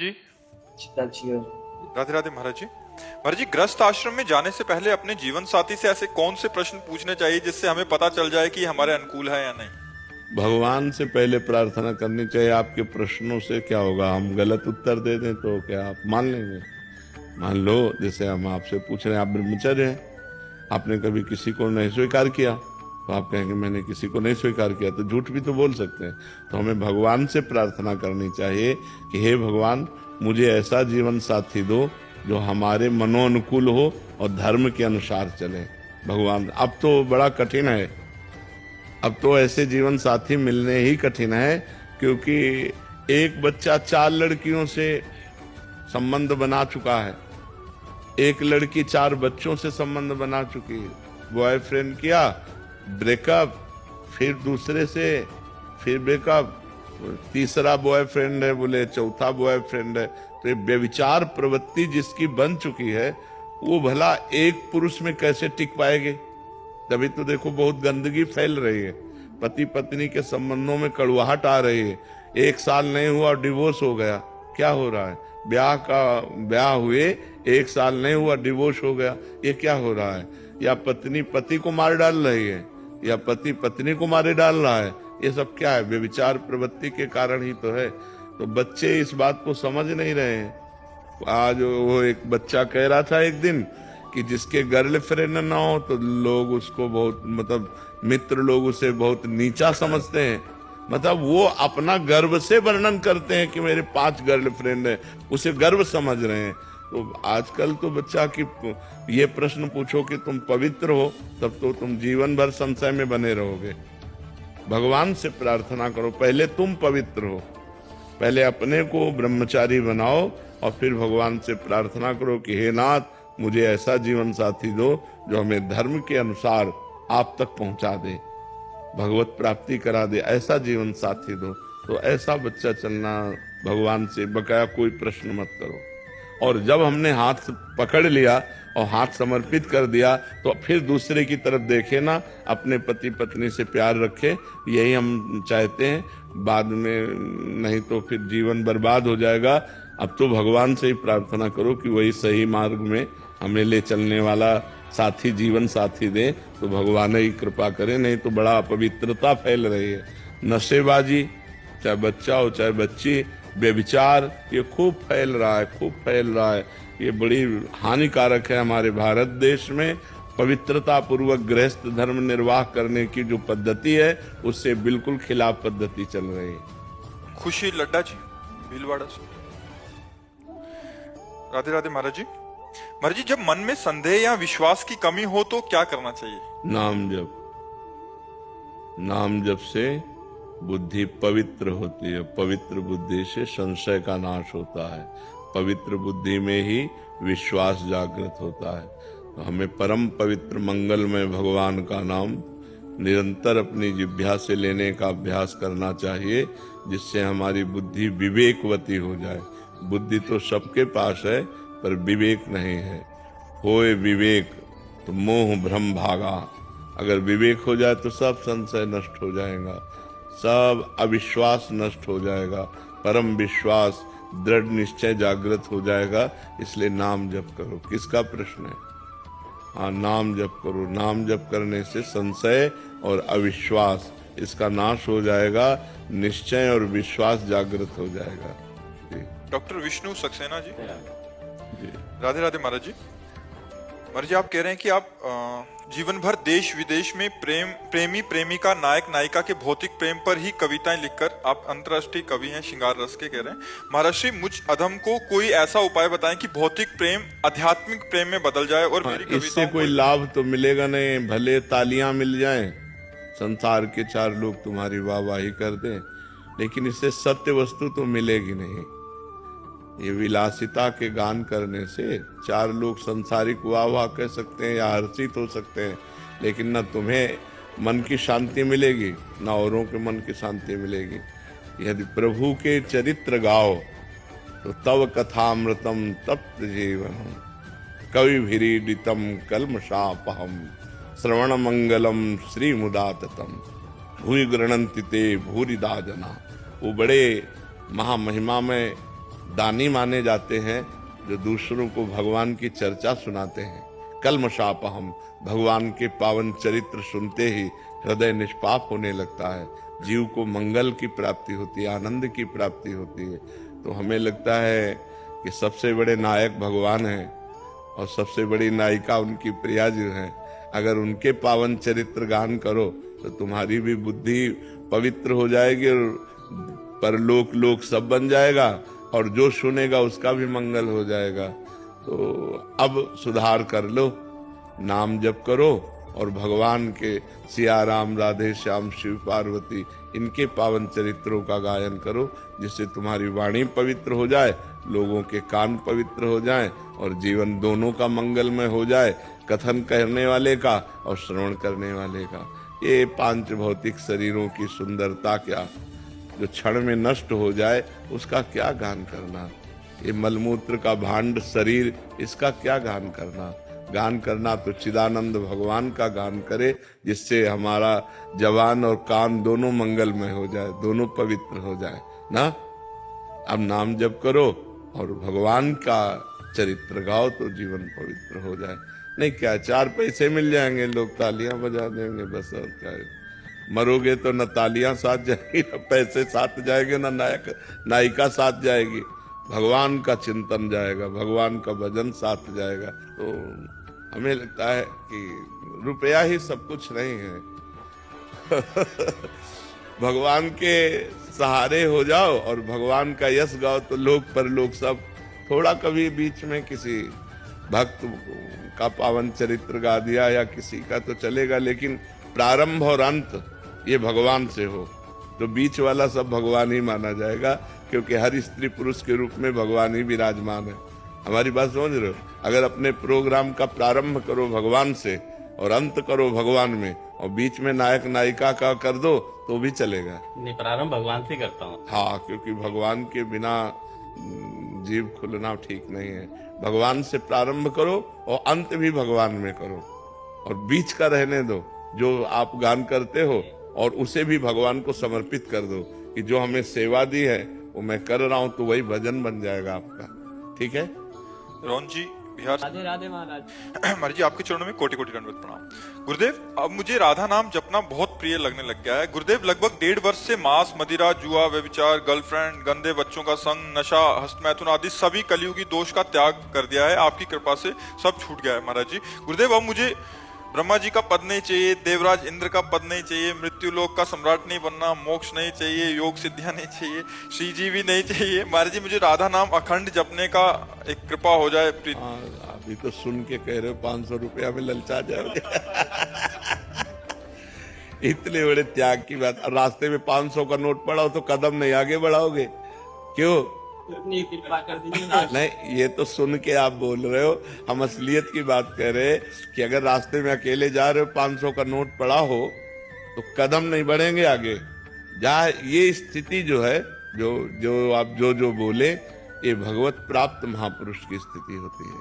जी। अच्छी। राधे राधे महाराज जी। महाराज जी, गृहस्थ आश्रम में जाने से पहले अपने जीवन साथी से ऐसे कौन से प्रश्न पूछने चाहिए जिससे हमें पता चल जाए कि हमारे अनुकूल है या नहीं? भगवान से पहले प्रार्थना करनी चाहिए। आपके प्रश्नों से क्या होगा, हम गलत उत्तर दे दें तो क्या आप मान लेंगे? मान लो जैसे हम आपसे पूछ रहे हैं, आप ब्रह्मचर्य हैं, आपने कभी किसी को नहीं स्वीकार किया, तो आप कहेंगे मैंने किसी को नहीं स्वीकार किया, तो झूठ भी तो बोल सकते हैं। तो हमें भगवान से प्रार्थना करनी चाहिए कि हे भगवान, मुझे ऐसा जीवन साथी दो जो हमारे मनोनुकूल हो और धर्म के अनुसार चले। भगवान, अब तो बड़ा कठिन है, अब तो ऐसे जीवन साथी मिलने ही कठिन है, क्योंकि एक बच्चा 4 लड़कियों से संबंध बना चुका है, एक लड़की 4 बच्चों से संबंध बना चुकी है। बॉयफ्रेंड किया, ब्रेकअप, फिर दूसरे से, फिर ब्रेकअप, तीसरा बॉयफ्रेंड है, बोले चौथा बॉयफ्रेंड है। तो ये व्यभिचार प्रवृत्ति जिसकी बन चुकी है, वो भला एक पुरुष में कैसे टिक पाएगी? तभी तो देखो बहुत गंदगी फैल रही है, पति पत्नी के संबंधों में कड़वाहट आ रही है। 1 साल नहीं हुआ डिवोर्स हो गया, क्या हो रहा है? ब्याह हुए 1 साल नहीं हुआ डिवोर्स हो गया, ये क्या हो रहा है? या पत्नी पति को मार डाल रही है, या पति पत्नी को मारे डाल रहा है। ये सब क्या है? व्यभिचार प्रवृत्ति के कारण ही तो है। तो बच्चे इस बात को समझ नहीं रहे हैं। आज वो एक बच्चा कह रहा था एक दिन कि जिसके गर्लफ्रेंड ना हो तो लोग उसको बहुत, मतलब मित्र लोग उसे बहुत नीचा समझते हैं। मतलब वो अपना गर्व से वर्णन करते हैं कि मेरे 5 गर्लफ्रेंड है, उसे गर्व समझ रहे हैं। तो आजकल तो बच्चा की ये प्रश्न पूछो कि तुम पवित्र हो, तब तो तुम जीवन भर संशय में बने रहोगे। भगवान से प्रार्थना करो, पहले तुम पवित्र हो, पहले अपने को ब्रह्मचारी बनाओ और फिर भगवान से प्रार्थना करो कि हे नाथ, मुझे ऐसा जीवन साथी दो जो हमें धर्म के अनुसार आप तक पहुंचा दे, भगवत प्राप्ति करा दे, ऐसा जीवन साथी दो। तो ऐसा बच्चा चलना, भगवान से बकाया कोई प्रश्न मत करो। और जब हमने हाथ पकड़ लिया और हाथ समर्पित कर दिया, तो फिर दूसरे की तरफ देखे ना, अपने पति पत्नी से प्यार रखे, यही हम चाहते हैं। बाद में नहीं तो फिर जीवन बर्बाद हो जाएगा। अब तो भगवान से ही प्रार्थना करो कि वही सही मार्ग में हमें ले चलने वाला साथी, जीवन साथी दे, तो भगवान ही कृपा करे। नहीं तो बड़ा अपवित्रता फैल रही है, नशेबाजी, चाहे बच्चा हो चाहे बच्ची, व्यभिचार, ये खूब फैल रहा है, खूब फैल रहा है। ये बड़ी हानिकारक है। हमारे भारत देश में पवित्रता पूर्वक गृहस्थ धर्म निर्वाह करने की जो पद्धति है, उससे बिल्कुल खिलाफ पद्धति चल रही है। खुशी लड्डा जी, भीलवाड़ा से। राधे राधे महाराज जी। महाराज जी, जब मन में संदेह या विश्वास की कमी हो तो क्या करना चाहिए? नाम जप। नाम जप से बुद्धि पवित्र होती है, पवित्र बुद्धि से संशय का नाश होता है, पवित्र बुद्धि में ही विश्वास जागृत होता है। तो हमें परम पवित्र मंगलमय भगवान का नाम निरंतर अपनी जिह्वा से लेने का अभ्यास करना चाहिए, जिससे हमारी बुद्धि विवेकवती हो जाए। बुद्धि तो सबके पास है, पर विवेक नहीं है। होए विवेक तो मोह भ्रम भागा। अगर विवेक हो जाए तो सब संशय नष्ट हो जाएगा, सब अविश्वास नष्ट हो जाएगा, परम विश्वास, दृढ़ निश्चय जागृत हो जाएगा। इसलिए नाम जप करो। किसका प्रश्न है? हाँ, नाम जप करो। नाम जप करने से संशय और अविश्वास, इसका नाश हो जाएगा, निश्चय और विश्वास जागृत हो जाएगा। डॉक्टर विष्णु सक्सेना जी। राधे राधे महाराज जी। महाराज जी, आप कह रहे हैं कि आप जीवन भर देश विदेश में प्रेमी प्रेमिका, नायक नायिका के भौतिक प्रेम पर ही कविताएं लिखकर आप अंतर्राष्ट्रीय कवि हैं, श्रृंगार रस के, कह रहे हैं। महाराज श्री, मुझ अधम को कोई ऐसा उपाय बताएं कि भौतिक प्रेम आध्यात्मिक प्रेम में बदल जाए और मेरी कविताओं इससे कोई लाभ तो मिलेगा नहीं। भले तालियां मिल जाएं, संसार के 4 लोग तुम्हारी वाहवाही कर दें, लेकिन इससे सत्य वस्तु तो मिलेगी नहीं। ये विलासिता के गान करने से 4 लोग संसारिक वाह कह सकते हैं या हर्षित हो सकते हैं, लेकिन न तुम्हें मन की शांति मिलेगी, न औरों के मन की शांति मिलेगी। यदि प्रभु के चरित्र गाओ तो तव कथामृतम तप्त जीवनम, कवि भिरीडितम कल्मषापहम, श्रवण मंगलम श्री मुदाततम, भूरि गृणन्ति ते भूरिदा जना। वो बड़े महामहिमा में दानी माने जाते हैं जो दूसरों को भगवान की चर्चा सुनाते हैं। कल्मषापहम, भगवान के पावन चरित्र सुनते ही हृदय निष्पाप होने लगता है, जीव को मंगल की प्राप्ति होती है, आनंद की प्राप्ति होती है। तो हमें लगता है कि सबसे बड़े नायक भगवान हैं और सबसे बड़ी नायिका उनकी प्रिया जी हैं। अगर उनके पावन चरित्र गान करो तो तुम्हारी भी बुद्धि पवित्र हो जाएगी और परलोक लोक सब बन जाएगा और जो सुनेगा उसका भी मंगल हो जाएगा। तो अब सुधार कर लो, नाम जप करो और भगवान के सिया राम, राधे श्याम, शिव पार्वती इनके पावन चरित्रों का गायन करो, जिससे तुम्हारी वाणी पवित्र हो जाए, लोगों के कान पवित्र हो जाएं और जीवन दोनों का मंगलमय हो जाए, कथन करने वाले का और श्रवण करने वाले का। ये पांच भौतिक शरीरों की सुंदरता क्या, जो क्षण में नष्ट हो जाए उसका क्या गान करना। ये मलमूत्र का भांड शरीर, इसका क्या गान करना। गान करना तो चिदानंद भगवान का गान करे, जिससे हमारा जवान और कान दोनों मंगलमय हो जाए, दोनों पवित्र हो जाए ना। अब नाम जप करो और भगवान का चरित्र गाओ तो जीवन पवित्र हो जाए। नहीं क्या, चार पैसे मिल जाएंगे, लोग तालियां बजा देंगे बस, और क्या है। मरोगे तो न तालियां साथ जाएगी, न पैसे साथ जाएंगे, न नायक नायिका साथ जाएगी, भगवान का चिंतन जाएगा, भगवान का भजन साथ जाएगा। तो हमें लगता है कि रुपया ही सब कुछ नहीं है। भगवान के सहारे हो जाओ और भगवान का यश गाओ तो लोग परलोक सब। थोड़ा कभी बीच में किसी भक्त का पावन चरित्र गा दिया या किसी का तो चलेगा, लेकिन प्रारंभ और अंत ये भगवान से हो तो बीच वाला सब भगवान ही माना जाएगा, क्योंकि हर स्त्री पुरुष के रूप में भगवान ही विराजमान है। हमारी बात समझ रहे हो। अगर अपने प्रोग्राम का प्रारंभ करो भगवान से और अंत करो भगवान में और बीच में नायक नायिका का कर दो तो भी चलेगा। नहीं, प्रारंभ भगवान से करता हूँ। हाँ, क्योंकि भगवान के बिना जीव खुलना ठीक नहीं है। भगवान से प्रारंभ करो और अंत भी भगवान में करो और बीच का रहने दो, जो आप गान करते हो और उसे भी भगवान को समर्पित कर दो कि जो हमें सेवा दी है वो मैं कर रहा हूं, तो वही भजन बन जाएगा आपका। ठीक है। रोहन जी बिहार। राधे राधे महाराज। महाराज जी आपके चरणों में कोटि कोटि दंडवत प्रणाम। गुरुदेव, अब मुझे राधा नाम जपना बहुत प्रिय लगने लग गया है। गुरुदेव, लगभग 1.5 वर्ष से मांस, मदिरा, जुआ, व्यभिचार, गर्लफ्रेंड, गंदे बच्चों का संग, नशा, हस्तमैथुन आदि सभी कलयुगी दोष का त्याग कर दिया है। आपकी कृपा से सब छूट गया है महाराज जी। गुरुदेव, अब मुझे ब्रह्मा जी का पद नहीं चाहिए, देवराज इंद्र का पद नहीं चाहिए, मृत्यु लोक का सम्राट नहीं बनना, मोक्ष नहीं चाहिए, योग सिद्धियां नहीं चाहिए, श्री जी भी नहीं चाहिए। महाराज जी मुझे राधा नाम अखंड जपने का एक कृपा हो जाए। अभी तो सुन के कह रहे हो 500 रुपया में ललचा जाओगे। इतने बड़े त्याग की बात। रास्ते में 500 का नोट पड़ा हो तो कदम नहीं आगे बढ़ाओगे, क्यों? कृपा कर दीजिए। नहीं, ये तो सुन के आप बोल रहे हो, हम असलियत की बात कह रहे हैं कि अगर रास्ते में अकेले जा रहे हो, 500 का नोट पड़ा हो तो कदम नहीं बढ़ेंगे आगे। ये स्थिति जो है, जो आप जो बोले, ये भगवत प्राप्त महापुरुष की स्थिति होती है,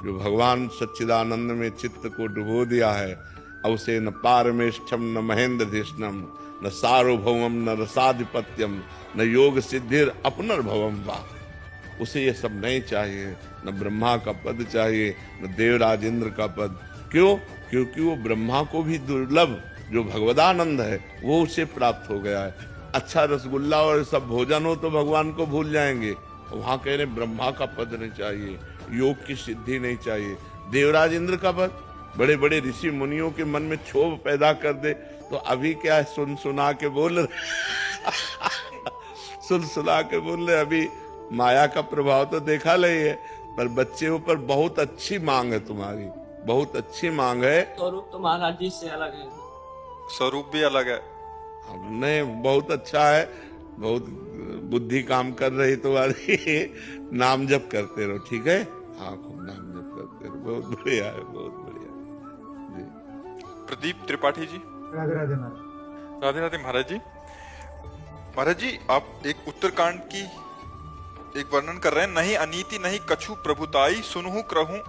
जो भगवान सच्चिदानंद में चित्त को डुबो दिया है। अब उसे न पारमेष्ठम, न महेंद्र धिष्णम, न सार्वभौमम, न रसाधिपत्यम, न योग सिद्धिर अपनर्भवम वा। उसे ये सब नहीं चाहिए। न ब्रह्मा का पद चाहिए, न देवराज इंद्र का पद। क्यों? क्योंकि वो ब्रह्मा को भी दुर्लभ जो भगवदानंद है वो उसे प्राप्त हो गया है। अच्छा रसगुल्ला और सब भोजन हो तो भगवान को भूल जाएंगे। वहां कह रहे ब्रह्मा का पद नहीं चाहिए, योग की सिद्धि नहीं चाहिए, देवराज इंद्र का पद। बड़े बड़े ऋषि मुनियों के मन में क्षोभ पैदा कर दे तो अभी क्या है, सुना के बोल रहे। सुना के बोल रहे। अभी माया का प्रभाव तो देखा ले है, पर बच्चे ऊपर बहुत अच्छी मांग है तुम्हारी, बहुत अच्छी मांग है। स्वरूप तो महाराज जी से अलग है। स्वरूप भी अलग है। नहीं, बहुत अच्छा है, बहुत बुद्धि काम कर रही तुम्हारी। नाम जप करते रहो, ठीक है। हाँ, खूब नाम जप करते रहो, बहुत बढ़िया है, बहुत बढ़िया जी। प्रदीप त्रिपाठी जी। राधे राधे महाराज। राधे राधे महाराज जी। महाराज जी, आप एक उत्तरकांड की एक वर्णन कर रहे हैं, नहीं अनीति नहीं कछु प्रभुताई, सुनहु करहूं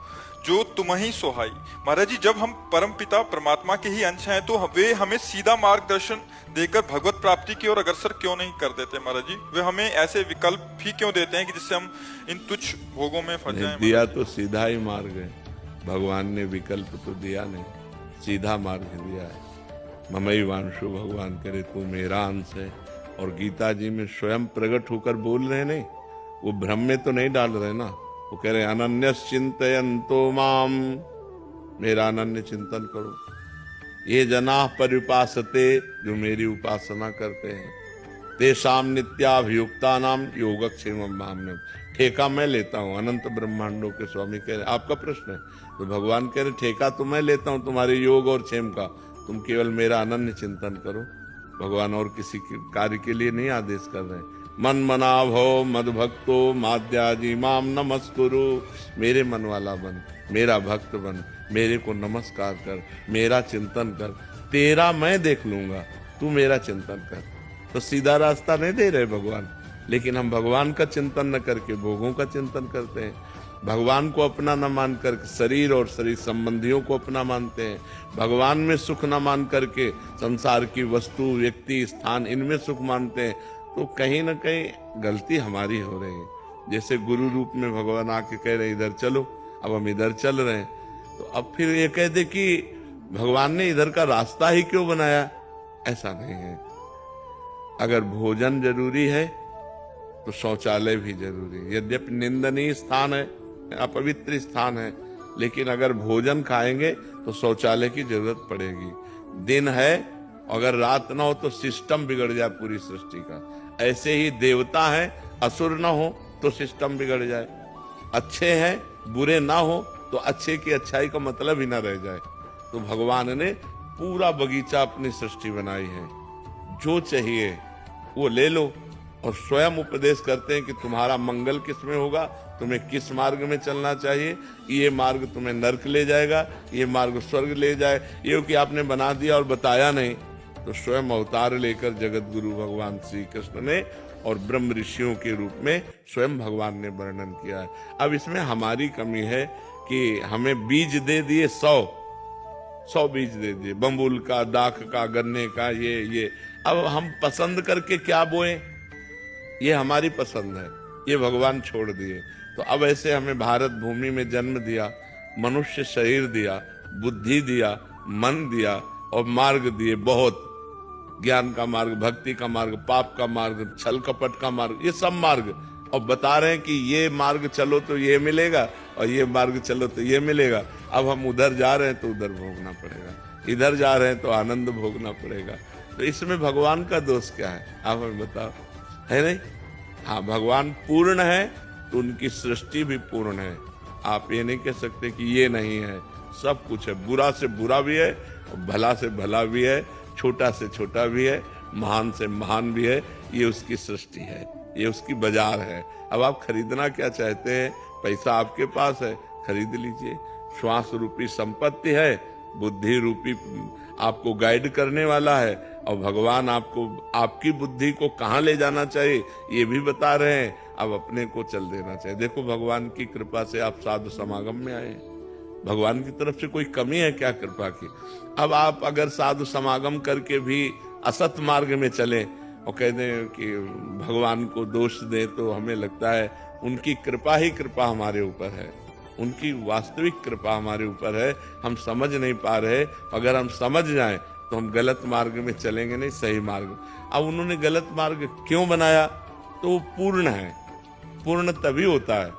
जो तुम ही सोहाई। महाराज जी, जब हम परम पिता परमात्मा के ही अंश हैं तो वे हमें सीधा मार्गदर्शन देकर भगवत प्राप्ति की ओर अग्रसर क्यों नहीं कर देते महाराज जी? वे हमें ऐसे विकल्प ही क्यों देते हैं कि जिससे हम इन तुच्छ भोगों में फंस जाएं? दिया तो सीधा ही मार्ग है, भगवान ने विकल्प तो दिया नहीं, सीधा मार्ग दिया है। ममई वांशु, भगवान करे तू मेरा अंश है। और गीता जी में स्वयं प्रकट होकर बोल रहे नहीं, वो भ्रम में तो नहीं डाल रहे ना, वो कह रहे अनन्यस चिंतयन्तो माम, मेरा अनन्य चिंतन करो। ये जना परिपासते, जो मेरी उपासना करते हैं, तेषाम नित्याभियुक्ता नाम योगक्षेमम माम्यम। ठेका मैं लेता हूँ, अनंत ब्रह्मांडों के स्वामी कह रहे, आपका प्रश्न है तो भगवान कह रहे ठेका तो मैं लेता हूँ तुम्हारे योग और क्षेम का, तुम केवल मेरा अनन्य चिंतन करो। भगवान और किसी कार्य के लिए नहीं आदेश कर रहे हैं। मन मना भव मद भक्तो माद्याजी माम नमस्कुरु, मेरे मन वाला बन, मेरा भक्त बन, मेरे को नमस्कार कर, मेरा चिंतन कर, तेरा मैं देख लूंगा, तू मेरा चिंतन कर। तो सीधा रास्ता नहीं दे रहे भगवान, लेकिन हम भगवान का चिंतन न करके भोगों का चिंतन करते हैं। भगवान को अपना न मान कर शरीर और शरीर संबंधियों को अपना मानते हैं। भगवान में सुख न मान करके संसार की वस्तु, व्यक्ति, स्थान, इनमें सुख मानते हैं। तो कहीं ना कहीं गलती हमारी हो रही है। जैसे गुरु रूप में भगवान आके कह रहे इधर चलो, अब हम इधर चल रहे हैं, तो अब फिर ये कह दे कि भगवान ने इधर का रास्ता ही क्यों बनाया? ऐसा नहीं है। अगर भोजन जरूरी है तो शौचालय भी जरूरी है। यद्यपि निंदनीय स्थान है, अपवित्र स्थान है, लेकिन अगर भोजन खाएंगे तो शौचालय की जरूरत पड़ेगी। दिन है, अगर रात ना हो तो सिस्टम बिगड़ जाए पूरी सृष्टि का। ऐसे ही देवता है, असुर ना हो तो सिस्टम बिगड़ जाए। अच्छे हैं, बुरे ना हो तो अच्छे की अच्छाई का मतलब ही ना रह जाए। तो भगवान ने पूरा बगीचा अपनी सृष्टि बनाई है, जो चाहिए वो ले लो। और स्वयं उपदेश करते हैं कि तुम्हारा मंगल किस में होगा, तुम्हें किस मार्ग में चलना चाहिए। ये मार्ग तुम्हें नरक ले जाएगा, ये मार्ग स्वर्ग ले जाए। ये कि आपने बना दिया और बताया नहीं, तो स्वयं अवतार लेकर जगत गुरु भगवान श्री कृष्ण ने और ब्रह्म ऋषियों के रूप में स्वयं भगवान ने वर्णन किया है। अब इसमें हमारी कमी है कि हमें बीज दे दिए 100 बीज दे दिए, बम्बुल का, दाख का, गन्ने का, ये अब हम पसंद करके क्या बोए, ये हमारी पसंद है, ये भगवान छोड़ दिए। तो अब ऐसे हमें भारत भूमि में जन्म दिया, मनुष्य शरीर दिया, बुद्धि दिया, मन दिया और मार्ग दिए बहुत, ज्ञान का मार्ग, भक्ति का मार्ग, पाप का मार्ग, छल कपट का मार्ग, ये सब मार्ग। और बता रहे हैं कि ये मार्ग चलो तो ये मिलेगा और ये मार्ग चलो तो ये मिलेगा। अब हम उधर जा रहे हैं तो उधर भोगना पड़ेगा, इधर जा रहे हैं तो आनंद भोगना पड़ेगा। तो इसमें भगवान का दोष क्या है, आप हमें बताओ, है नहीं? हाँ, भगवान पूर्ण है तो उनकी सृष्टि भी पूर्ण है। आप ये नहीं कह सकते कि ये नहीं है, सब कुछ है। बुरा से बुरा भी है और भला से भला भी है, छोटा से छोटा भी है, महान से महान भी है। ये उसकी सृष्टि है, ये उसकी बाजार है। अब आप खरीदना क्या चाहते हैं? पैसा आपके पास है, खरीद लीजिए। श्वास रूपी संपत्ति है, बुद्धि रूपी आपको गाइड करने वाला है, और भगवान आपको आपकी बुद्धि को कहाँ ले जाना चाहिए ये भी बता रहे हैं। अब अपने को चल देना चाहिए। देखो, भगवान की कृपा से आप साधु समागम में आए, भगवान की तरफ से कोई कमी है क्या कृपा की? अब आप अगर साधु समागम करके भी असत मार्ग में चले और कह दें कि भगवान को दोष दें, तो हमें लगता है उनकी कृपा ही कृपा हमारे ऊपर है, उनकी वास्तविक कृपा हमारे ऊपर है। हम समझ नहीं पा रहे, अगर हम समझ जाएं तो हम गलत मार्ग में चलेंगे नहीं, सही मार्ग। अब उन्होंने गलत मार्ग क्यों बनाया? तो वो पूर्ण है। पूर्ण तभी होता है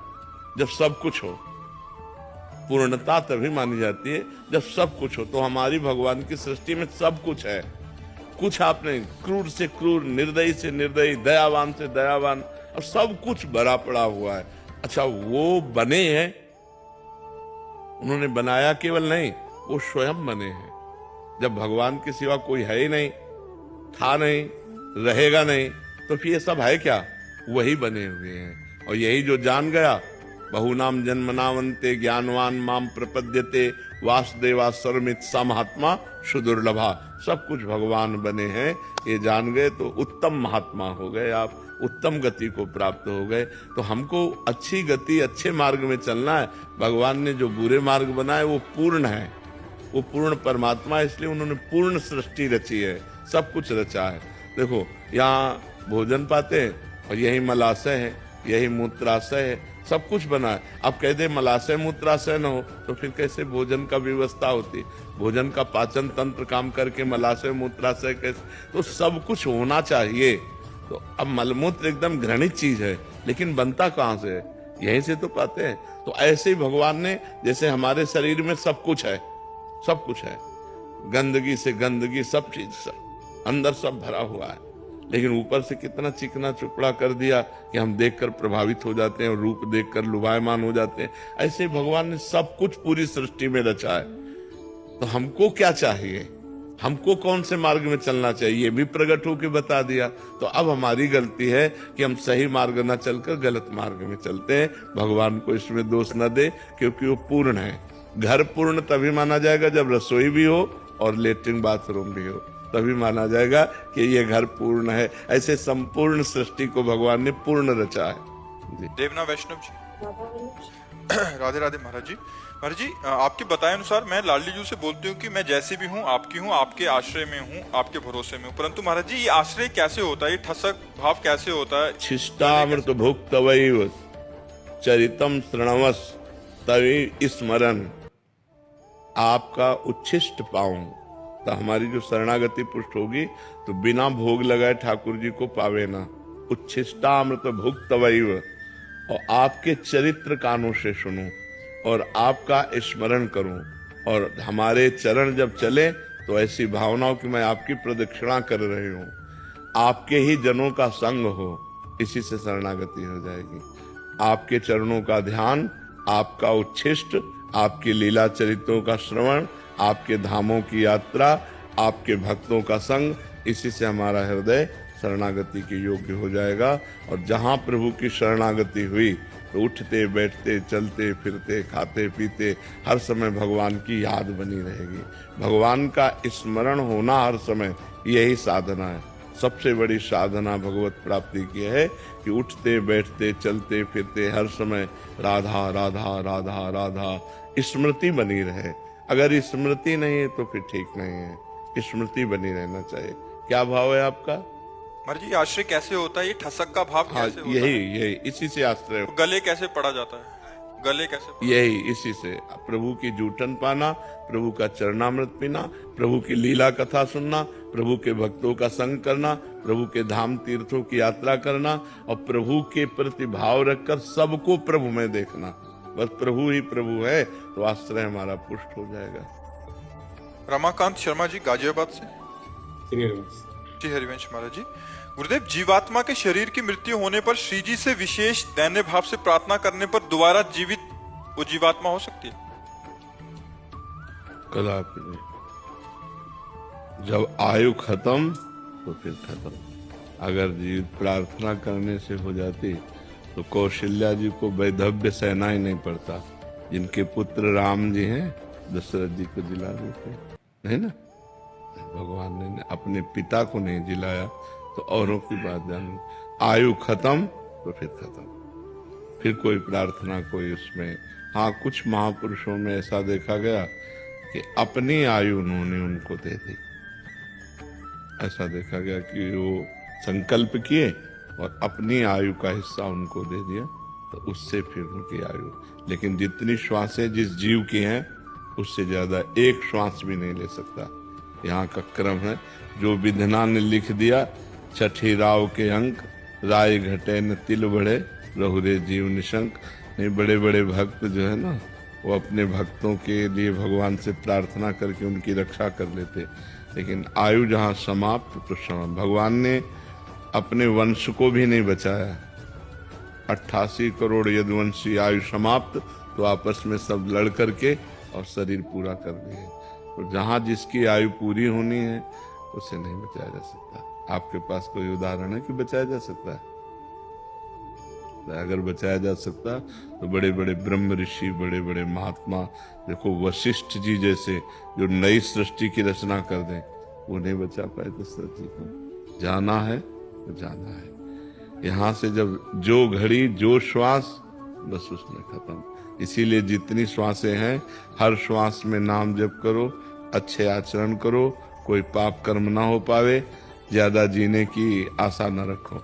जब सब कुछ हो, पूर्णता तभी मानी जाती है जब सब कुछ हो। तो हमारी भगवान की सृष्टि में सब कुछ है। कुछ आपने क्रूर से क्रूर, निर्दयी से निर्दयी, दयावान से दयावान, और सब कुछ भरा पड़ा हुआ है। अच्छा, वो बने हैं, उन्होंने बनाया केवल नहीं, वो स्वयं बने हैं। जब भगवान के सिवा कोई है ही नहीं, था नहीं, रहेगा नहीं, तो फिर ये सब है क्या? वही बने हुए हैं। और यही जो जान गया, बहुनाम जन्मनावंते ज्ञानवान माम प्रपद्यते वासुदेवा सर्वमित सा महात्मा सुदुर्लभा। सब कुछ भगवान बने हैं, ये जान गए तो उत्तम महात्मा हो गए आप। उत्तम गति को प्राप्त हो गए। तो हमको अच्छी गति, अच्छे मार्ग में चलना है। भगवान ने जो बुरे मार्ग बनाए वो पूर्ण है, वो पूर्ण परमात्मा है, इसलिए उन्होंने पूर्ण सृष्टि रची है, सब कुछ रचा है। देखो यहाँ भोजन पाते हैं और यही मलाशय है, यही मूत्राशय है, सब कुछ बना है। अब कह दे मलाशय मूत्राशय न हो तो फिर कैसे भोजन का व्यवस्था होती? भोजन का पाचन तंत्र काम करके मलाशय मूत्राशय कैसे? तो सब कुछ होना चाहिए। तो अब मलमूत्र एकदम घृणित चीज है, लेकिन बनता कहाँ से है? यहीं से तो पाते हैं। तो ऐसे ही भगवान ने, जैसे हमारे शरीर में सब कुछ है, सब कुछ है, गंदगी से गंदगी, सब चीज, सब अंदर सब भरा हुआ है, लेकिन ऊपर से कितना चिकना चुपड़ा कर दिया कि हम देखकर प्रभावित हो जाते हैं और रूप देखकर लुभायमान हो जाते हैं। ऐसे भगवान ने सब कुछ पूरी सृष्टि में रचा है। तो हमको क्या चाहिए, हमको कौन से मार्ग में चलना चाहिए, ये भी प्रकट होकर बता दिया। तो अब हमारी गलती है कि हम सही मार्ग न चलकर गलत मार्ग में चलते हैं। भगवान को इसमें दोष न दे, क्योंकि वो पूर्ण है। घर पूर्ण तभी माना जाएगा जब रसोई भी हो और लेटरिन बाथरूम भी हो, तभी माना जाएगा कि ये घर पूर्ण है। ऐसे संपूर्ण सृष्टि को भगवान ने पूर्ण रचा है। जी। देवना वैष्णव जी, राधे राधे महाराज जी। महाराज जी, आपके बताए अनुसार मैं लाडली जी से बोलती हूँ कि मैं जैसे भी हूँ, आपके आश्रय में हूँ, आपके भरोसे में हूँ। परंतु महाराज जी, ये आश्रय कैसे होता है, ये ठसक भाव कैसे होता है? शिष्टामृत भुक्त वैव चरितम श्रणवस तभी स्मरण, आपका उच्छिष्ट पाऊं। तो हमारी जो शरणागति पुष्ट होगी तो बिना भोग लगाए ठाकुर जी को पावे ना। उच्छिष्टामृत भुक्त वैव, और आपके चरित्र कानों से सुनूं और आपका स्मरण करूं, और हमारे चरण जब चले तो ऐसी भावनाओं कि मैं आपकी प्रदक्षिणा कर रही हूं, आपके ही जनों का संग हो, इसी से शरणागति हो जाएगी। आपके चरणों का ध्यान, आपका उच्छिष्ट, आपकी लीला चरित्रों का श्रवण, आपके धामों की यात्रा, आपके भक्तों का संग, इसी से हमारा हृदय शरणागति के योग्य हो जाएगा। और जहां प्रभु की शरणागति हुई तो उठते बैठते चलते फिरते खाते पीते हर समय भगवान की याद बनी रहेगी। भगवान का स्मरण होना हर समय, यही साधना है। सबसे बड़ी साधना भगवत प्राप्ति की है कि उठते बैठते चलते फिरते हर समय राधा राधा राधा राधा स्मृति बनी रहे। अगर स्मृति नहीं है तो फिर ठीक नहीं है, स्मृति बनी रहना चाहिए। क्या भाव है आपका? महाराज जी, आश्रय कैसे होता है, ये ठसक का भाव कैसे होता है? यही इसी से आश्रय हो। गले कैसे पड़ा जाता है, गले कैसे पड़ा? यही इसी से प्रभु की जूठन पाना, प्रभु का चरणामृत पीना, प्रभु की लीला कथा सुनना, प्रभु के भक्तों का संग करना, प्रभु के धाम तीर्थों की यात्रा करना और प्रभु के प्रति भाव रखकर सबको प्रभु में देखना। बस प्रभु ही प्रभु है तो आश्रय हमारा पुष्ट हो जाएगा। रमाकांत शर्मा जी, गाजियाबाद से। जी हरिवंश महाराज जी। गुरुदेव, जीवात्मा के शरीर की मृत्यु होने पर श्री जी से विशेष दैन्य भाव से प्रार्थना करने पर दोबारा जीवित वो जीवात्मा हो सकती है? कदापि नहीं। जब आयु खत्म तो फिर खत्म। अगर जीवित प्रार्थना करने से हो जाती तो कौशल्या जी को वैधव्य सहना ही नहीं पड़ता। जिनके पुत्र राम जी हैं, दशरथ जी को जिला देते, नहीं ना? भगवान ने अपने पिता को नहीं जिलाया तो औरों की बात जानी। आयु खत्म तो फिर खत्म, फिर कोई प्रार्थना कोई उसमें। हाँ, कुछ महापुरुषों में ऐसा देखा गया कि अपनी आयु उन्होंने उनको दे दी। ऐसा देखा गया कि वो संकल्प किए और अपनी आयु का हिस्सा उनको दे दिया, तो उससे फिर उनकी आयु। लेकिन जितनी श्वासें जिस जीव की हैं उससे ज्यादा एक श्वास भी नहीं ले सकता। यहाँ का क्रम है, जो विधना ने लिख दिया, छठी राव के अंक, राय घटे न तिल बढ़े, रहुरे जीव निशंक। नहीं, बड़े बड़े भक्त जो है ना, वो अपने भक्तों के लिए भगवान से प्रार्थना करके उनकी रक्षा कर लेते। लेकिन आयु जहाँ समाप्त तो समाप्त। भगवान ने अपने वंश को भी नहीं बचाया। 88 करोड़ यदुवंशी आयु समाप्त तो आपस में सब लड़ करके और शरीर पूरा कर दिए। तो जहाँ जिसकी आयु पूरी होनी है उसे नहीं बचाया जा सकता। आपके पास कोई उदाहरण है कि बचाया जा सकता है? अगर बचाया जा सकता तो बड़े बड़े ब्रह्म ऋषि, बड़े बड़े महात्मा, देखो वशिष्ठ जी जैसे, जो नई सृष्टि की रचना कर दें, वो नहीं बचा पाए दशरथ जी को। जाना है तो जाना है। यहाँ से जब जो घड़ी जो श्वास, बस उसमें खत्म। इसीलिए जितनी श्वासें हैं, हर श्वास में नाम जप करो, अच्छे आचरण करो, कोई पाप कर्म ना हो पावे, ज्यादा जीने की आशा न रखो।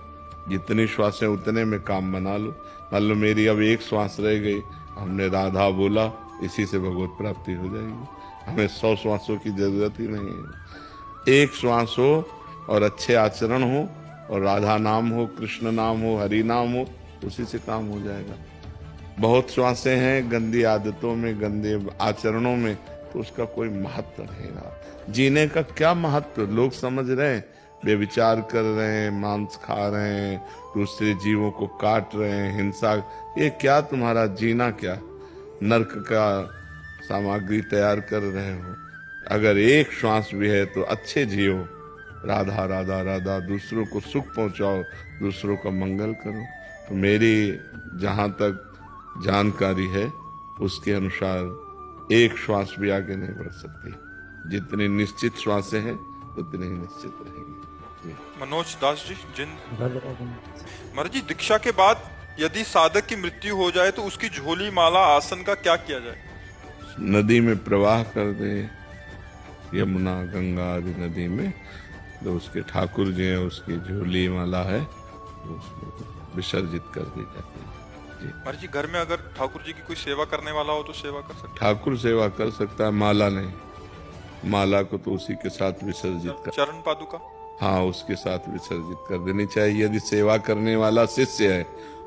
जितनी श्वासें उतने में काम बना लो। मान लो मेरी अब एक श्वास रह गई, हमने राधा बोला, इसी से भगवत प्राप्ति हो जाएगी। हमें 100 श्वासों की जरूरत ही नहीं है। एक श्वास हो और अच्छे आचरण हो और राधा नाम हो, कृष्ण नाम हो, हरि नाम हो, उसी से काम हो जाएगा। बहुत श्वासें हैं गंदी आदतों में, गंदे आचरणों में, तो उसका कोई महत्व नहीं रहा। जीने का क्या महत्व? लोग समझ रहे हैं, बेविचार कर रहे हैं, मांस खा रहे हैं, दूसरे जीवों को काट रहे हैं, हिंसा, ये क्या तुम्हारा जीना? क्या नरक का सामग्री तैयार कर रहे हो? अगर एक श्वास भी है तो अच्छे जियो, राधा राधा राधा, दूसरों को सुख पहुंचाओ, दूसरों का मंगल करो। तो मेरी जहाँ तक जानकारी है उसके अनुसार एक श्वास भी आगे नहीं बढ़ सकती। जितनी निश्चित श्वासें हैं उतनी ही निश्चित रहेंगी। मनोज दास जी जिंद। महाराज जी, दीक्षा के बाद यदि साधक की मृत्यु हो जाए तो उसकी झोली, माला, आसन का क्या किया जाए? नदी में प्रवाह कर दे, यमुना गंगा आदि नदी में, तो उसके ठाकुर जी हैं, उसकी झोली माला है, उसको विसर्जित कर दी जाती है। महाराज जी, घर में अगर ठाकुर जी की कोई सेवा करने वाला हो तो सेवा कर सकता है? ठाकुर सेवा कर सकता है, माला नहीं। माला को तो उसी के साथ विसर्जित कर, चरण पादुका, हाँ, उसके साथ विसर्जित कर देनी चाहिए। यदि सेवा करने वाला शिष्य है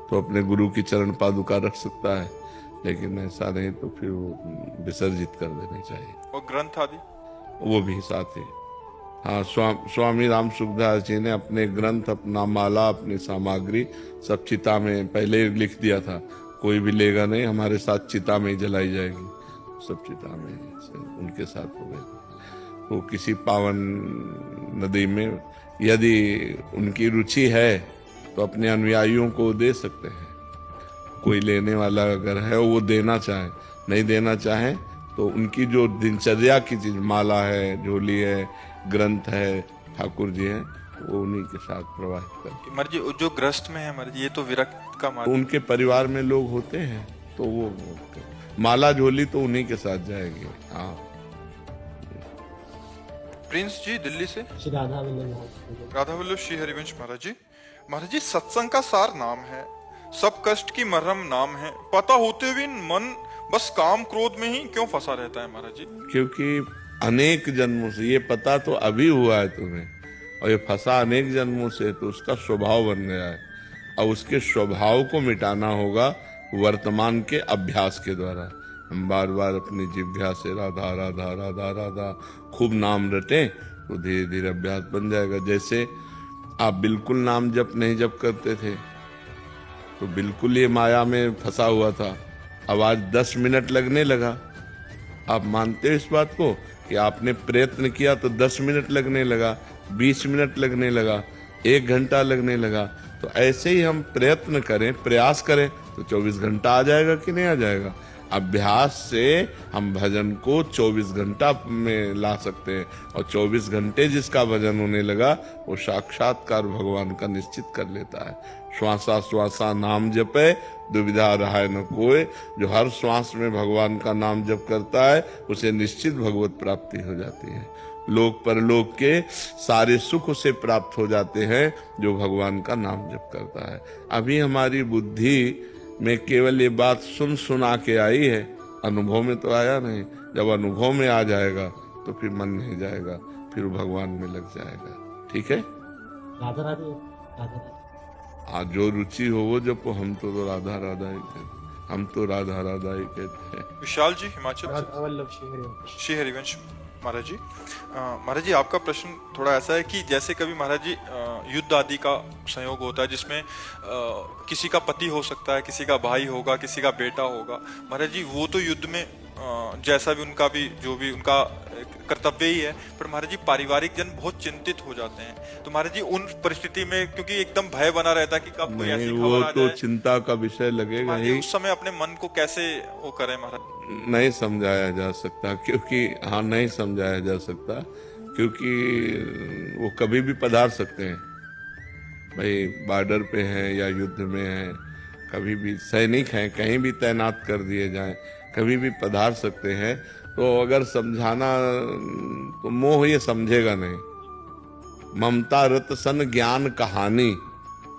तो अपने गुरु की चरण पादुका रख सकता है, लेकिन ऐसा नहीं तो फिर वो विसर्जित कर देनी चाहिए। और ग्रंथ आदि वो भी साथ ही। हाँ, स्वामी राम सुखदास जी ने अपने ग्रंथ, अपना माला, अपनी सामग्री सब चिता में पहले ही लिख दिया था। कोई भी लेगा नहीं, हमारे साथ चिता में ही जलाई जाएगी, सब चिता में उनके साथ हो गए। वो किसी पावन नदी में यदि उनकी रुचि है तो अपने अनुयायियों को दे सकते हैं। कोई लेने वाला अगर है वो देना चाहे, नहीं देना चाहे तो उनकी जो दिनचर्या की चीज, माला है, झोली है, ग्रंथ है, ठाकुर जी हैं, वो उन्हीं के साथ प्रवाहित करते। महाराज जी, जो ग्रस्त में है महाराज जी, ये तो विरक्त का मार्ग, उनके परिवार में लोग होते हैं तो वो माला झोली तो उन्हीं के साथ जाएगी। हाँ। प्रिंस जी दिल्ली से। राधा वल्लभ, राधा वल्लभ श्री हरिवंश महाराज जी। महाराज जी, सत्संग का सार नाम है, सब कष्ट की मरहम नाम है, पता होते हुए मन बस काम क्रोध में ही क्यों फंसा रहता है महाराज जी? क्योंकि अनेक जन्मों से, ये पता तो अभी हुआ है तुम्हें, और ये फंसा अनेक जन्मों से, तो उसका स्वभाव बन गया है। अब उसके स्वभाव को मिटाना होगा वर्तमान के अभ्यास के द्वारा। हम बार बार अपनी जिह्वा से राधा राधा राधा राधा खूब नाम रटें तो धीरे धीरे अभ्यास बन जाएगा। जैसे आप बिल्कुल नाम जप नहीं जप करते थे तो बिल्कुल ये माया में फंसा हुआ था, अब आज 10 मिनट लगने लगा। आप मानते हो इस बात को कि आपने प्रयत्न किया तो 10 मिनट लगने लगा, 20 मिनट लगने लगा, 1 घंटा लगने लगा। तो ऐसे ही हम प्रयत्न करें, प्रयास करें तो 24 घंटा आ जाएगा कि नहीं आ जाएगा? अभ्यास से हम भजन को 24 घंटा में ला सकते हैं, और 24 घंटे जिसका भजन होने लगा वो साक्षात्कार भगवान का निश्चित कर लेता है। श्वासा श्वासा नाम जपे, दुविधा रहाय न कोय। जो हर श्वास में भगवान का नाम जप करता है उसे निश्चित भगवत प्राप्ति हो जाती है। लोक परलोक के सारे सुख उसे प्राप्त हो जाते हैं जो भगवान का नाम जप करता है। अभी हमारी बुद्धि में केवल ये बात सुना के आई है, अनुभव में तो आया नहीं। जब अनुभव में आ जाएगा तो फिर मन नहीं जाएगा, फिर भगवान में लग जाएगा। ठीक है, राधा राधे, राधा राधे। आज जो रुचि हो वो जब हम तो राधा राधा ही कहते हैं, हम तो राधा राधा ही कहते हैं। विशाल जी हिमाचल से। राधा वल्लभ श्री हरिवंश। श्री हरिवंश महाराज जी। महाराज जी, आपका प्रश्न थोड़ा ऐसा है कि जैसे कभी महाराज जी युद्ध आदि का संयोग होता है जिसमें किसी का पति हो सकता है, किसी का भाई होगा, किसी का बेटा होगा। महाराज जी, वो तो युद्ध में जैसा भी उनका भी जो भी उनका कर्तव्य ही है, पर महाराज जी पारिवारिक जन बहुत चिंतित हो जाते हैं। तो महाराज जी उन परिस्थिति में, क्योंकि एकदम भय बना रहता है कि कब कोई ऐसी खबर आ तो जाए, चिंता का विषय लगेगा ही। उस समय अपने मन को कैसे वो करें महाराज? नहीं समझाया जा सकता, क्योंकि हाँ नहीं समझाया जा सकता, क्योंकि वो कभी भी पधार सकते हैं। भाई बॉर्डर पे हैं या युद्ध में हैं, कभी भी सैनिक हैं, कहीं भी तैनात कर दिए जाएं, कभी भी पधार सकते हैं। तो अगर समझाना तो मोह ये समझेगा नहीं। ममता रत सन ज्ञान कहानी,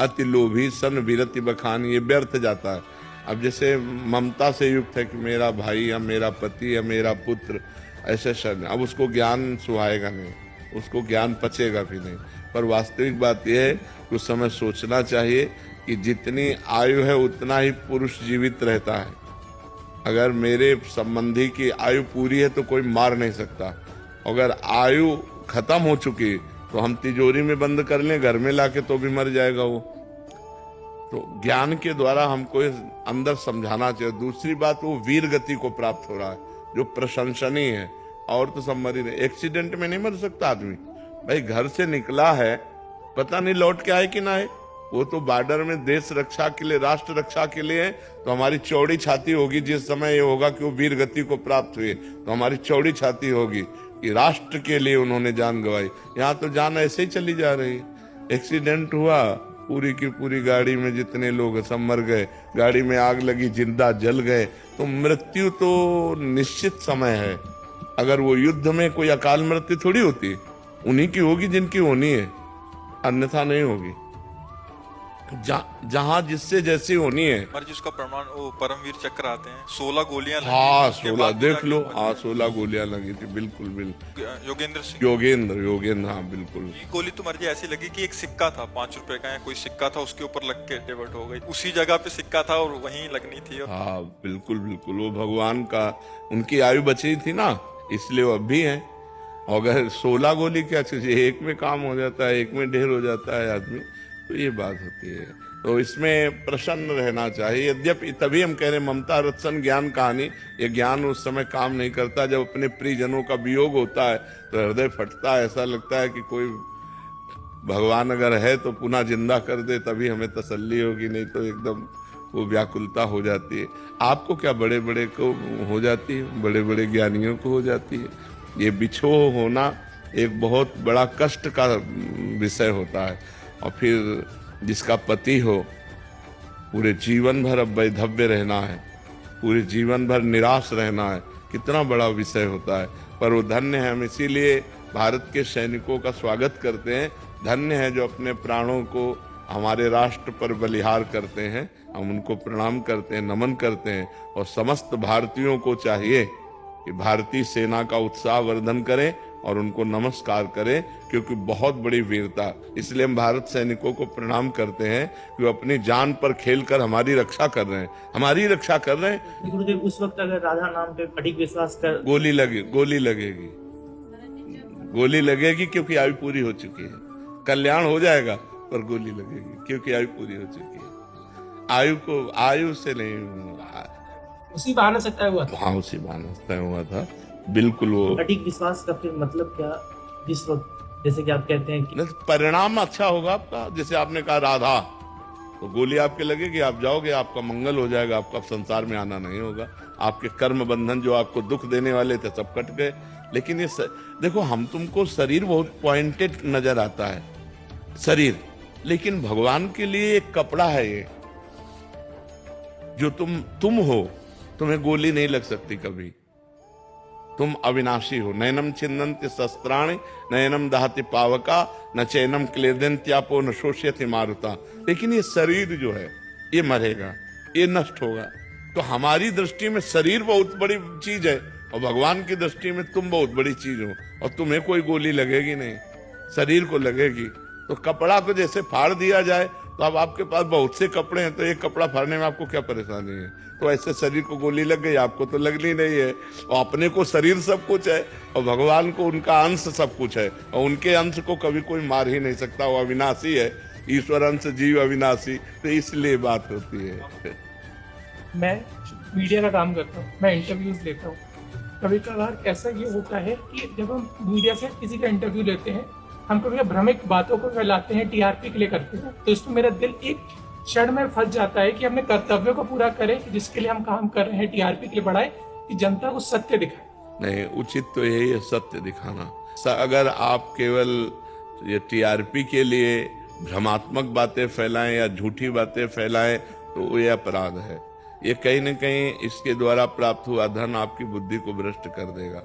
अति लोभी सन विरति बखानी, ये व्यर्थ जाता है। अब जैसे ममता से युक्त है कि मेरा भाई या मेरा पति या मेरा पुत्र ऐसे शब्द, अब उसको ज्ञान सुहाएगा नहीं, उसको ज्ञान पचेगा भी नहीं। पर वास्तविक बात यह है कि उस समय सोचना चाहिए कि जितनी आयु है उतना ही पुरुष जीवित रहता है। अगर मेरे संबंधी की आयु पूरी है तो कोई मार नहीं सकता। अगर आयु खत्म हो चुकी तो हम तिजोरी में बंद कर लें, घर में लाके, तो भी मर जाएगा वो। तो ज्ञान के द्वारा हमको अंदर समझाना चाहिए। दूसरी बात, वो वीर गति को प्राप्त हो रहा है जो प्रशंसनीय है। और तो सब मरी नहीं, एक्सीडेंट में नहीं मर सकता आदमी। भाई घर से निकला है, पता नहीं लौट के आए कि ना है। वो तो बॉर्डर में देश रक्षा के लिए, राष्ट्र रक्षा के लिए है। तो हमारी चौड़ी छाती होगी जिस समय ये होगा कि वो वीर गति को प्राप्त हुए, तो हमारी चौड़ी छाती होगी कि राष्ट्र के लिए उन्होंने जान गंवाई। यहाँ तो जान ऐसे ही चली जा रही। एक्सीडेंट हुआ, पूरी की पूरी गाड़ी में जितने लोग सब मर गए, गाड़ी में आग लगी, जिंदा जल गए। तो मृत्यु तो निश्चित समय है। अगर वो युद्ध में कोई अकाल मृत्यु थोड़ी होती, उन्हीं की होगी जिनकी होनी है, अन्यथा नहीं होगी। जहां जिससे जैसी होनी है। और जिसका प्रमाण वो परमवीर चक्र आते हैं, 16 गोलियां लगी। हाँ, उसके 16 बाद देख लो। जाके हाँ, 16 गोलियां लगी थी। बिल्कुल बिल्कुल। योगेंद्र सिंह, योगेंद्र, हाँ बिल्कुल। ये गोली तो मुझे ऐसी लगी कि एक सिक्का था 5 रुपए का, या कोई सिक्का था, उसके ऊपर लग के डेवर्ट हो गई। उसी जगह पे सिक्का था और वहीं लगनी थी। हाँ बिल्कुल बिल्कुल। वो भगवान का, उनकी आयु बची थी ना, इसलिए वो अब भी है। अगर 16 गोली क्या चीज, एक में काम हो जाता है, एक में ढेर हो जाता है आदमी। तो ये बात होती है। तो इसमें प्रसन्न रहना चाहिए। यद्यपि तभी हम कह रहे ममता रत्सन ज्ञान कहानी, ये ज्ञान उस समय काम नहीं करता जब अपने प्रियजनों का वियोग होता है तो हृदय फटता है। ऐसा लगता है कि कोई भगवान अगर है तो पुनः जिंदा कर दे, तभी हमें तसल्ली होगी, नहीं तो एकदम वो व्याकुलता हो जाती है। आपको क्या, बड़े बड़े को हो जाती है, बड़े बड़े ज्ञानियों को हो जाती है। ये बिछोह होना एक बहुत बड़ा कष्ट का विषय होता है। और फिर जिसका पति हो, पूरे जीवन भर अब वैधव्य रहना है, पूरे जीवन भर निराश रहना है, कितना बड़ा विषय होता है। पर वो धन्य है। हम इसीलिए भारत के सैनिकों का स्वागत करते हैं। धन्य है जो अपने प्राणों को हमारे राष्ट्र पर बलिहार करते हैं। हम उनको प्रणाम करते हैं, नमन करते हैं। और समस्त भारतीयों को चाहिए कि भारतीय सेना का उत्साह वर्धन करें और उनको नमस्कार करें, क्योंकि बहुत बड़ी वीरता। इसलिए हम भारत सैनिकों को प्रणाम करते हैं कि वो अपनी जान पर खेलकर हमारी रक्षा कर रहे हैं, हमारी रक्षा कर रहे हैं। गुरुदेव, उस वक्त अगर राधा नाम पे अडिग विश्वास कर गोली लगेगी क्योंकि आयु पूरी हो चुकी है। कल्याण हो जाएगा पर गोली लगेगी क्योंकि आयु पूरी हो चुकी है। आयु से नहीं, उसी बहाने से तय हुआ था। हाँ, उसी बहाने से तय हुआ था। बिल्कुल। वो अडिग विश्वास का फिर मतलब क्या, जिस वक्त जैसे कि आप कहते हैं कि परिणाम अच्छा होगा आपका। जैसे आपने कहा राधा, तो गोली आपके लगेगी, आप जाओगे, आपका मंगल हो जाएगा, आपका संसार में आना नहीं होगा। आपके कर्म बंधन जो आपको दुख देने वाले थे सब कट गए। लेकिन ये देखो, हम तुमको शरीर बहुत पॉइंटेड नजर आता है शरीर, लेकिन भगवान के लिए एक कपड़ा है ये, जो तुम हो। तुम्हें गोली नहीं लग सकती कभी, तुम अविनाशी हो। नयनम छिन्नन्ति शस्त्राणि नयनम दहति पावका न चैनम क्लेदन्त्यापो न शोष्यति मारुता। लेकिन ये शरीर जो है ये मरेगा, ये नष्ट होगा। तो हमारी दृष्टि में शरीर बहुत बड़ी चीज है और भगवान की दृष्टि में तुम बहुत बड़ी चीज हो। और तुम्हें कोई गोली लगेगी नहीं, शरीर को लगेगी। तो कपड़ा को जैसे फाड़ दिया जाए, तो अब आपके पास बहुत से कपड़े हैं, तो एक कपड़ा फाड़ने में आपको क्या परेशानी है। तो ऐसे शरीर को गोली लग गई, आपको तो लगनी नहीं है। और अपने को शरीर सब कुछ है और भगवान को उनका अंश सब कुछ है, और उनके अंश को कभी कोई मार ही नहीं सकता। वो अविनाशी है, ईश्वर अंश जीव अविनाशी। तो इसलिए बात होती है। मैं मीडिया का काम करता हूँ, मैं इंटरव्यूज लेता हूँ। कभी कभार ऐसा ये होता है कि जब हम मीडिया से किसी का इंटरव्यू लेते हैं, हम कभी भ्रमिक बातों को फैलाते हैं, टीआरपी के लिए करते हैं। तो इसमें मेरा दिल एक क्षण में फंस जाता है कि अपने कर्तव्यों को पूरा करें, जिसके लिए हम काम कर रहे हैं, टीआरपी के लिए बढ़ाए, कि जनता को सत्य दिखाए। नहीं, उचित तो यही है, सत्य दिखाना। अगर आप केवल ये टीआरपी के लिए भ्रमात्मक बातें फैलाएं या झूठी बातें फैलाएं तो ये अपराध है। ये कहीं न कहीं इसके द्वारा प्राप्त हुआ धन आपकी बुद्धि को भ्रष्ट कर देगा,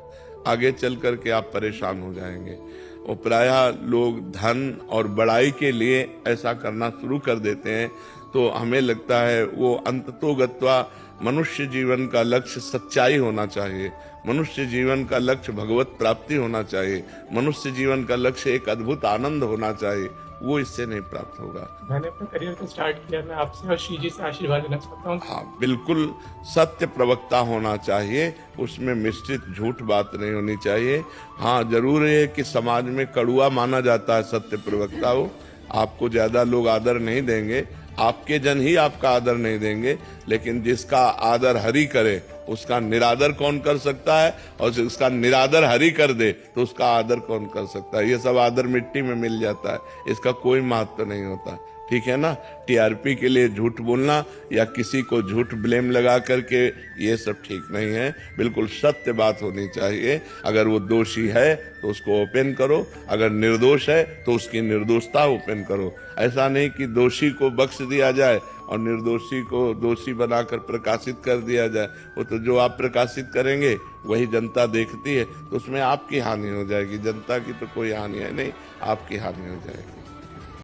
आगे चल करके आप परेशान हो जाएंगे। और प्रायः लोग धन और बड़ाई के लिए ऐसा करना शुरू कर देते हैं, तो हमें लगता है वो अंततोगत्वा मनुष्य जीवन का लक्ष्य सच्चाई होना चाहिए, मनुष्य जीवन का लक्ष्य भगवत प्राप्ति होना चाहिए, मनुष्य जीवन का लक्ष्य एक अद्भुत आनंद होना चाहिए, वो इससे नहीं प्राप्त होगा। मैंने अपने करियर को स्टार्ट किया, मैं आपसे और श्री जी से आशीर्वाद लेना चाहता हूँ। हाँ, बिल्कुल सत्य प्रवक्ता होना चाहिए, उसमें मिश्रित झूठ बात नहीं होनी चाहिए। हाँ, जरूर है कि समाज में कड़ुआ माना जाता है सत्य प्रवक्ता हो, आपको ज्यादा लोग आदर नहीं देंगे, आपके जन ही आपका आदर नहीं देंगे, लेकिन जिसका आदर हरि करे उसका निरादर कौन कर सकता है, और जिसका निरादर हरि कर दे तो उसका आदर कौन कर सकता है। ये सब आदर मिट्टी में मिल जाता है, इसका कोई महत्व नहीं होता, ठीक है ना। टीआरपी के लिए झूठ बोलना या किसी को झूठ ब्लेम लगा करके ये सब ठीक नहीं है, बिल्कुल सत्य बात होनी चाहिए। अगर वो दोषी है तो उसको ओपन करो, अगर निर्दोष है तो उसकी निर्दोषता ओपन करो। ऐसा नहीं कि दोषी को बख्श दिया जाए और निर्दोषी को दोषी बनाकर प्रकाशित कर दिया जाए। वो तो जो आप प्रकाशित करेंगे वही जनता देखती है, तो उसमें आपकी हानि हो जाएगी, जनता की तो कोई हानि है नहीं, आपकी हानि हो जाएगी।